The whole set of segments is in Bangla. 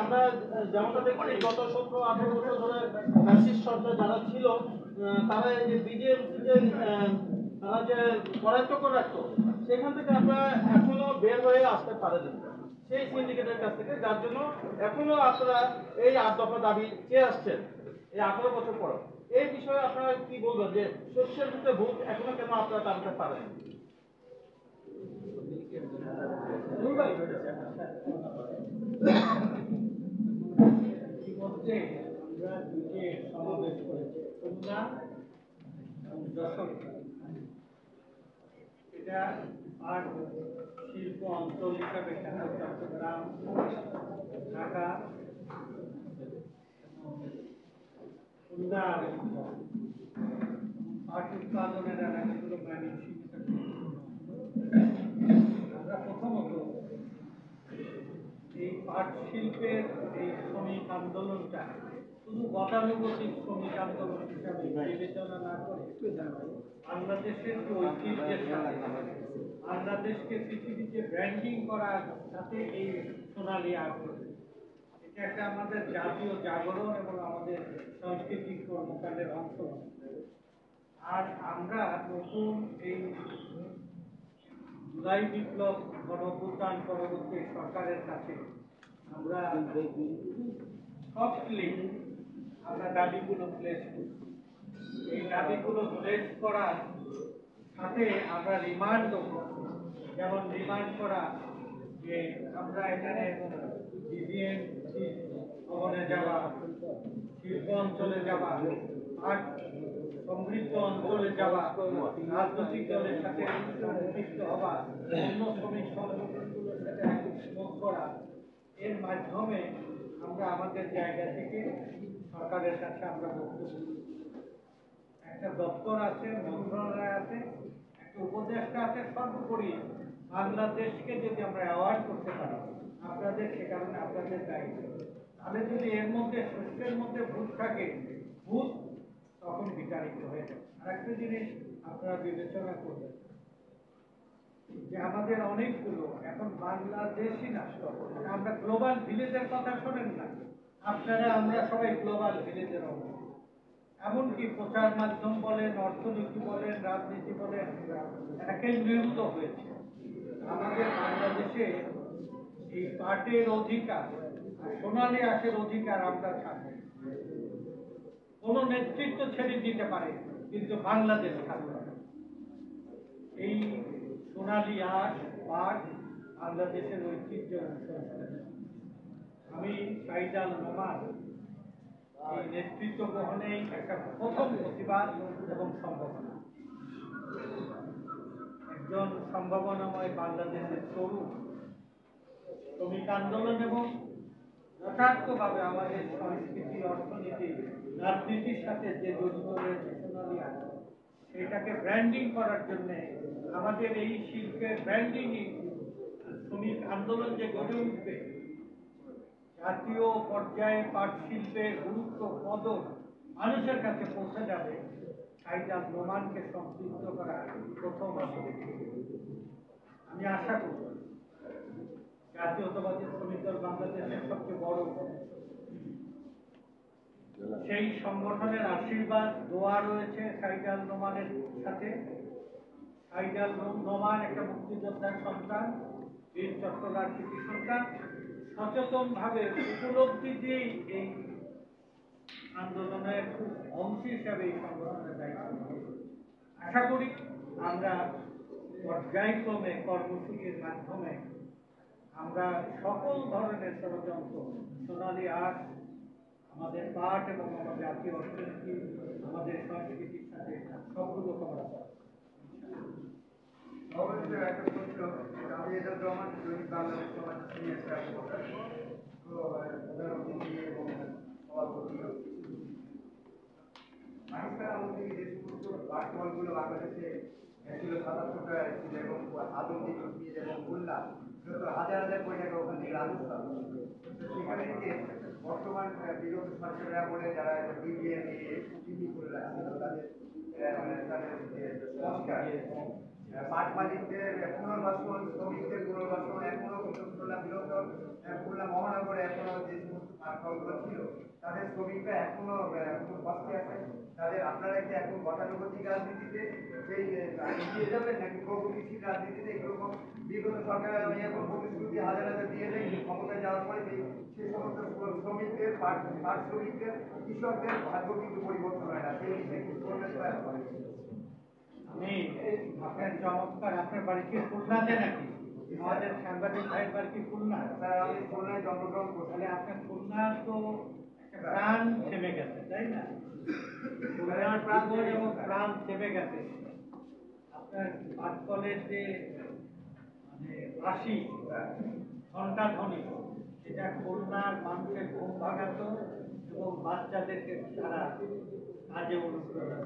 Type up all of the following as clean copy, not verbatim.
আমরা যেমনটা দেখছি গত 17-18 বছর ধরে ফ্যাসিস্ট সরকার যারা ছিল তারা এই যে বিজেপি যে তারা যে করায়ত্ত রাখতো সেখান থেকে আপনারা এখনো বের হয়ে আসতে পারেন সেই সিন্ডিকেটের কাছ থেকে, যার জন্য এখনো আপনারা এই 8 দফা দাবি চেয়ে আসছেন এই 18 বছর পর। এই বিষয়ে আপনারা কি বলবেন যে শস্যের ভিতরে ভূত এখনো কেন আপনারা টানতে পারেন? ইতিমধ্যে আমরা দুটি সমাবেশ করেছি, খুলনা এবং যশোর। এটা আর শিল্প অঞ্চল হিসাবে চট্টগ্রাম, ঢাকা, খুলনা পাট উৎপাদনের এলাকাগুলো বাণিজ্যিক। আমরা প্রথমত এই পাট শিল্পের এই শ্রমিক আন্দোলনটা শুধু গতানুগতিক শ্রমিক আন্দোলন হিসাবে বিবেচনা না করে বাংলাদেশের যে ঐতিহ্যের সাথে বাংলাদেশকে পৃথিবীতে ব্র্যান্ডিং করার সাথে এই সোনালী আগ্রহ, এটা একটা আমাদের জাতীয় জাগরণ এবং আমাদের সাংস্কৃতিক কর্মকাণ্ডের অংশ। আর আমরা নতুন এই জুলাই বিপ্লব গণঅভ্যুত্থান পরবর্তী সরকারের কাছে আমরা সফটলি আমরা দাবিগুলো প্লেস করি। এই দাবিগুলো প্লেস করার সাথে আমরা রিমান্ড দেব, যেমন রিমান্ড করা যে আমরা এখানে ডিজিএমসি ভবনে যাওয়া, শিল্প অঞ্চলে যাওয়া, আট সমৃদ্ধ অঞ্চলে যাওয়া, রাজনৈতিক দলের সাথে সংযুক্ত হওয়া, অন্য শ্রমিক সংগঠনগুলোর সাথে একমত করা, এর মাধ্যমে আমরা আমাদের জায়গা থেকে সরকারের কাছে আমরা বক্তব্য, একটা দপ্তর আছে, মন্ত্রণালয় আছে, একটা উপদেষ্টা আছে, সর্বোপরি বাংলাদেশকে যদি আমরা অ্যাওয়ার্ড করতে পারি আপনাদের, সে কারণে আপনাদের দায়িত্ব। তাহলে যদি এর মধ্যে শস্যের মধ্যে ভূত থাকে, ভূত তখন বিতাড়িত হয়ে যাবে। আর একটা জিনিস আপনারা বিবেচনা করবেন যে আমাদের অনেকগুলো এখন বাংলাদেশই না, আমরা গ্লোবাল ভিলেজের কথা শোনেন না আপনারা, আমরা সবাই গ্লোবাল ভিলেজের অংশ। এমনকি প্রচার মাধ্যম বলেন, অর্থনীতি বলেন, রাজনীতি বলেন, একীভূত হয়েছে। আমাদের বাংলাদেশে এই পাটের অধিকার, সোনালী আঁশের অধিকার আমরা থাকবো। কোন নেতৃত্ব ছেড়ে দিতে পারে, কিন্তু বাংলাদেশ থাকবে। এই সোনালী আঁশ, পাট বাংলাদেশের ঐতিহ্য। আমি সাইদাল নোমান এই নেতৃত্ব গ্রহণে একটা প্রথম প্রতিবাদ এবং সম্ভাবনা, একজন সম্ভাবনাময় বাংলাদেশের তরুণ শ্রমিক আন্দোলন এবং যথার্থভাবে আমাদের সংস্কৃতি, অর্থনীতি, রাজনীতির সাথে যে জড়িত রয়েছে সোনালী আঁশ, সেটাকে ব্র্যান্ডিং করার জন্য আমাদের এই শিল্পের ব্র্যান্ডিং, শ্রমিক আন্দোলন যে গড়ে উঠবে, জাতীয় পর্যায়ে পাট শিল্পের গুরুত্ব কদর মানুষের কাছে পৌঁছে যাবে, সাইদাল নোমানকে সম্পৃক্ত করা প্রথম আসবে। আমি আশা করব জাতীয়তাবাদী শ্রমিক দল বাংলাদেশের সবচেয়ে বড় সেই সংগঠনের আশীর্বাদ, দোয়া রয়েছে সাইদাল নোমানের সাথে। সাইদাল নোমান একটা মুক্তিযোদ্ধার সন্তান, বীর চট্টগ্রাম কৃতি সন্তান, সচেতন ভাবে উপলব্ধি দিয়ে এই আন্দোলনের অংশ হিসাবে এই সংগঠনের দায়িত্ব। আশা করি আমরা পর্যায়ক্রমে কর্মসূচির মাধ্যমে আমরা সকল ধরনের ষড়যন্ত্র, সোনালী আঁশ, আমাদের পাট এবং আমাদের জাতীয় অর্থনীতি, আমাদের সংস্কৃতির সাথে সবগুলো করা যায়। একটা প্রশ্ন, আমি এটা জমান বাংলাদেশ সমাজ নিয়ে পাকিস্তান আমাদের যে সমস্ত পাটকলগুলো বাংলাদেশে ছিল 77টা ছিল এবং আদমদীপ এবং খুলনা যত হাজার হাজার কোটি টাকা ওখান থেকে রাজস্ব আসে। তো সেখানে থেকে বর্তমান বিগত সরকারের আমলে যারা বিবিএম টিভি করে রাখছিল তাদের তাদের যে সংস্কার মাঠ মালিকদের পুনর্বাসন, শ্রমিকদের পুনর্বাসন, এখনো খুলনা বৃহত্তর খুলনা মহানগরে এখনো যে সমস্ত কারখানাগুলো ছিল তাদের শ্রমিকরা এখনো কষ্টে আছে। তাদের আপনারা কি এখন গতানুগতিক রাজনীতিতে সেই এগিয়ে যাবেন নাকি প্রগতিশীল রাজনীতিতে এরকম বিগত সরকার এখন প্রতিশ্রুতি হাজার হাজার দিয়ে দেয় ক্ষমতায় যাওয়ার পরে সেই সমস্ত শ্রমিকদের পাট শ্রমিকদের কৃষকদের ভাগ্য কিন্তু পরিবর্তন হয় না, সেই বিষয়ে কিছু বলবেন? আমি আপনার চমৎকার, আপনার বাড়ি কি খুলনাতে নাকি? আমাদের সাংবাদিক ভাইয়ের বাড়ি কি খুলনা? স্যার আমি খুলনায় জন্মগ্রহণ করছি। তাহলে আপনার খুলনার তো একটা প্রাণ থেমে গেছে, তাই না? খুলনার প্রাণ এবং প্রাণ থেমে গেছে। আপনার পাটকলের যে মানে বাঁশি ঘন্টা ধ্বনি, সেটা খুলনার মানুষের ঘুম ভাঙাতো এবং বাচ্চাদেরকে তারা কাজে অনুপ্রেরণা।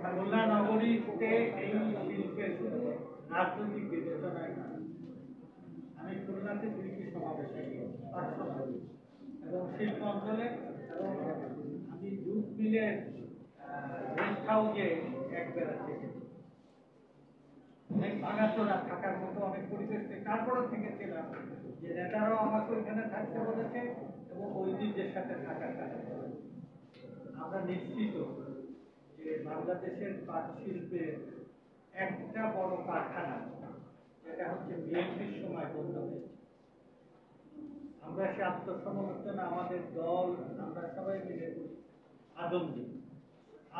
খুলনা নগরীতে এই শিল্পের শুধু রাজনৈতিক বিবেচনায় না, আমি খুলনাতে দুইটি সমাবেশে গিয়েছি এবং শিল্প অঞ্চলে, এবং আমি জুট মিলের রেস্ট হাউসে এক বেলা থেকেছি। অনেক ভাঙাচোরা থাকার মতো অনেক পরিবেশ, তারপরও থেকেছিলাম যে নেতারাও আমাকে ওইখানে থাকতে বলেছে এবং ঐতিহ্যের সাথে থাকার কারণে আমরা নিশ্চিত যে বাংলাদেশের পাট শিল্পের একটা বড় কারখানা যেটা হচ্ছে বিএনপির সময় বন্ধ হয়েছে। আমরা সে আত্মসমর্পণে আমাদের দল, আমরা সবাই মিলে করি।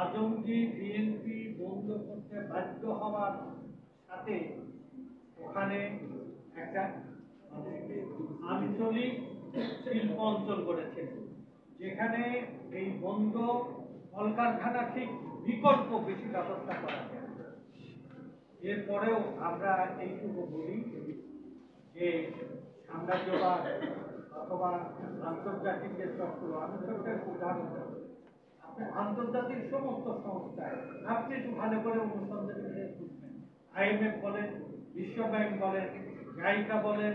আজমজি বিএনপি বন্ধ করতে বাধ্য হওয়ার সাথে ওখানে একটা আঞ্চলিক শিল্প অঞ্চল গড়েছেন, যেখানে এই বন্ধ কলকারখানা ঠিক বিকল্প বেশি ব্যবস্থা করা যায়। এরপরেও আমরা এইটুকু বলি যে সাম্রাজ্যবাদ অথবা আন্তর্জাতিক যে চক্র, আমি ছোট্ট একটা উদাহরণ দেব। আপনি আন্তর্জাতিক সমস্ত সংস্থায় আপনি একটু ভালো করে অনুসন্ধান করে খুঁজবেন, IMF বলেন, বিশ্ব ব্যাংক বলেন, জাইকা বলেন,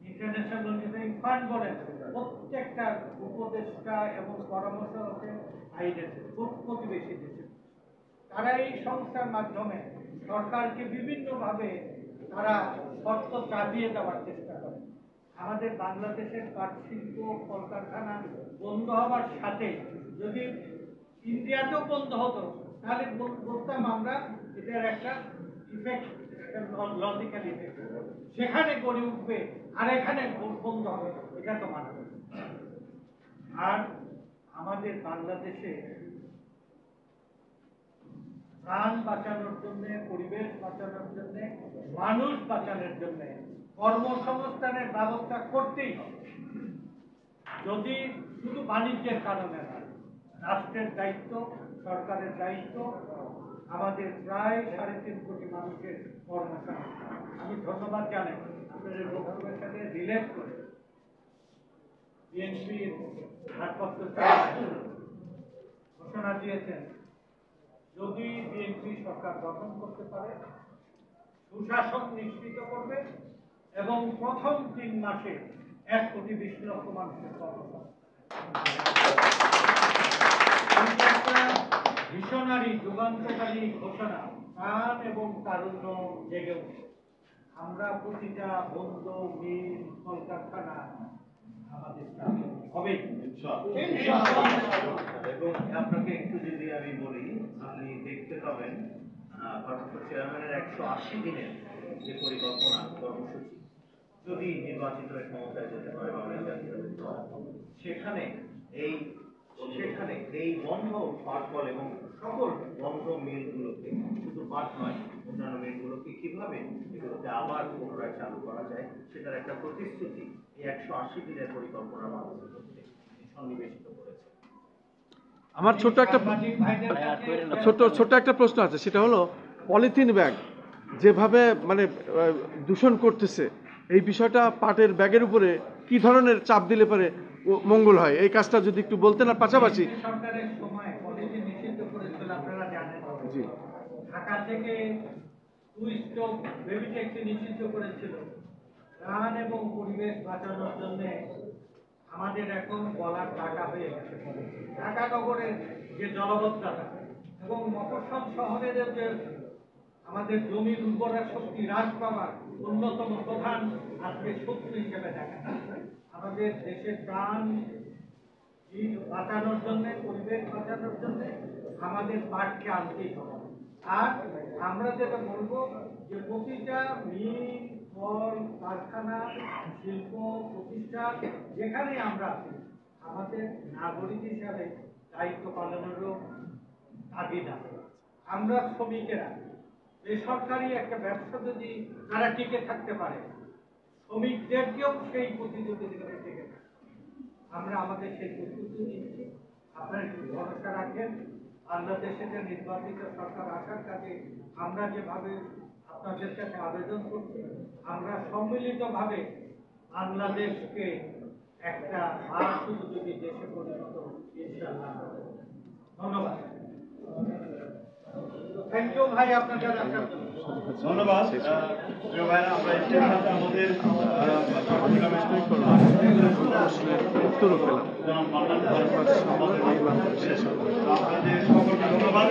ইন্টারন্যাশনাল মনিটারি ফান্ড বলেন, প্রত্যেকটা উপদেষ্টা এবং পরামর্শ হচ্ছে বাইরের প্রতিবেশী দেশে। তারা এই সংস্থার মাধ্যমে সরকারকে বিভিন্নভাবে তারা শর্ত চাপিয়ে দেওয়ার চেষ্টা করে। আমাদের বাংলাদেশের পাট শিল্প কলকারখানা বন্ধ হওয়ার সাথে যদি ইন্ডিয়াতেও বন্ধ হতো তাহলে বলতাম আমরা এটার একটা ইফেক্ট, একটা লজিক্যাল ইফেক্ট, সেখানে গড়ে উঠবে আর এখানে বন্ধ হবে, এটা তো মানা যাবে। আর আমাদের বাংলাদেশে প্রাণ বাঁচানোর জন্য, পরিবেশ বাঁচানোর জন্য, মানুষ বাঁচানোর জন্য কর্মসংস্থানের ব্যবস্থা করতেই হবে। যদি শুধু বাণিজ্যের কারণে না, রাষ্ট্রের দায়িত্ব, সরকারের দায়িত্ব, আমাদের প্রায় 3.5 কোটি মানুষের কর্মসংস্থান। আমি ধন্যবাদ জানাই আপনাদের বক্তব্যের সাথে রিলেট করে বিএনপির ভারপ্রাপ্ত ঘোষণা দিয়েছেন, যদি বিএনপি সরকার গঠন করতে পারে, সুশাসন নিশ্চিত করবে এবং প্রথম 3 মাসে 1,20,00,000 মানুষের কর্মসংস্থান। ভীষণারী যুগান্তকারী ঘোষণা, প্রাণ এবং তারুণ্য জেগে উঠে। আমরা প্রতিটা বন্ধ মিল কলকারখানা আমাদের হবে। এবং আপনাকে একটু যদি আমি বলি, আপনি দেখতে পাবেন ভারপ্রাপ্ত চেয়ারম্যানের 180 দিনের যে পরিকল্পনা কর্মসূচি, যদি নির্বাচিত ক্ষমতায় যেতে পারে সেখানে এই বন্ধ পাট কল এবং সকল বন্ধ মিলগুলোকে, শুধু পাট নয় অন্যান্য মিলগুলোকে কিভাবে এগুলোকে আবার পুনরায় চালু করা যায় সেটার একটা প্রতিশ্রুতি এই 180 দিনের পরিকল্পনার মাধ্যমে সন্নিবেশিত করেছে। আমার ছোট্ট একটা প্রশ্ন আছে, সেটা হলো পলিথিন ব্যাগ যেভাবে মানে দূষণ করতেছে, এই বিষয়টা পাটের ব্যাগের উপরে কি ধরনের চাপ দিলে পারে মঙ্গল হয়, এই কাজটা যদি একটু বলতেন। আর পাশাপাশি সরকারের সময় পলিথিন নিষিদ্ধ করেছিল, আপনারা জানেন। জি, ঢাকা থেকে 2 স্টক বেবি ট্যাক্সি নিষিদ্ধ করেছিল, প্রাণ এবং পরিবেশ বাঁচানোর জন্য আমাদের এখন গলার টাকা হয়ে গেছে। ঢাকা নগরের যে জলবদ্ধতা এবং মফস্বল শহরের যে আমাদের জমির উর্বরা শক্তি হ্রাস পাওয়ার অন্যতম প্রধান আজকে শত্রু হিসেবে দেখা যায়। আমাদের দেশের প্রাণ বাঁচানোর জন্য, পরিবেশ বাঁচানোর জন্য আমাদের পাটকে আনতেই হবে। আর আমরা যেটা বলবো যে প্রতিটা মিল, কল, কারখানা, শিল্প প্রতিষ্ঠান যেখানে আমরা আছি, আমাদের নাগরিক হিসাবে দায়িত্ব পালনেরও তাগিদ আছে। আমরা শ্রমিকেরা বেসরকারি একটা ব্যবসা যদি তারা টিকে থাকতে পারে, শ্রমিকদেরকেও সেই প্রতিযোগিতায় টিকে থাকতে। আমরা আমাদের সেই প্রস্তুতি নিচ্ছি। আপনারা একটু ভরসা রাখেন। বাংলাদেশে যে নির্বাচিত সরকার আসার কাজে আমরা যেভাবে আপনাদের কাছে আবেদন করছি, আমরা সম্মিলিতভাবে বাংলাদেশকে একটা উপযোগী দেশে পরিণত ইনশাআল্লাহ। ধন্যবাদ। থ্যাংক ইউ ভাই, আপনার কাছে আসার জন্য। ধন্যবাদ প্রিয় ভাইরা। আমরা এই সাথে আমাদের উত্তরও পেলাম। আপনাদের সকলকে ধন্যবাদ।